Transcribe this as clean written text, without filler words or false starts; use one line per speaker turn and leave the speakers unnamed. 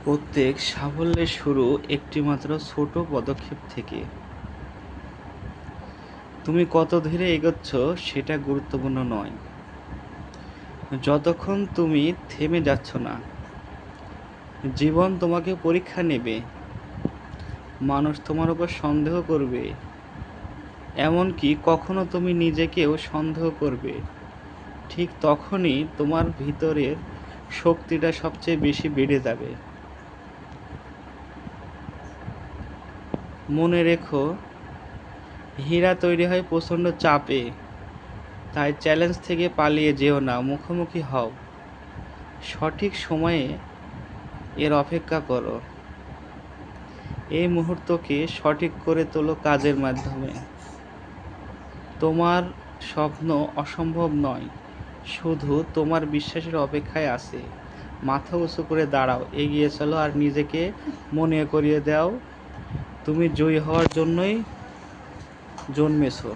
প্রত্যেক সাফল্যের শুরু একটিমাত্র ছোট পদক্ষেপ থেকে। তুমি কত ধীরে এগোচ্ছ সেটা গুরুত্বপূর্ণ নয়, যতক্ষণ তুমি থেমে যাচ্ছ না। জীবন তোমাকে পরীক্ষা নেবে, মানুষ তোমার উপর সন্দেহ করবে, এমনকি কখনো তুমি নিজেকেও সন্দেহ করবে। ঠিক তখনই তোমার ভিতরের শক্তিটা সবচেয়ে বেশি বেড়ে যাবে। মনে রেখো, হীরা তৈরি হয় প্রচণ্ড চাপে। তাই চ্যালেঞ্জ থেকে পালিয়ে যেও না, মুখোমুখি হও। সঠিক সময়ে এর অপেক্ষা করো। এই মুহূর্তকে সঠিক করে তোলো কাজের মাধ্যমে। তোমার স্বপ্ন অসম্ভব নয়, শুধু তোমার বিশ্বাসের অপেক্ষায় আছে। মাথা উঁচু করে দাঁড়াও, এগিয়ে চলো, আর নিজেকে মনে করিয়ে দাও তুমি জয়ী হওয়ার জন্যই জন্মেছো।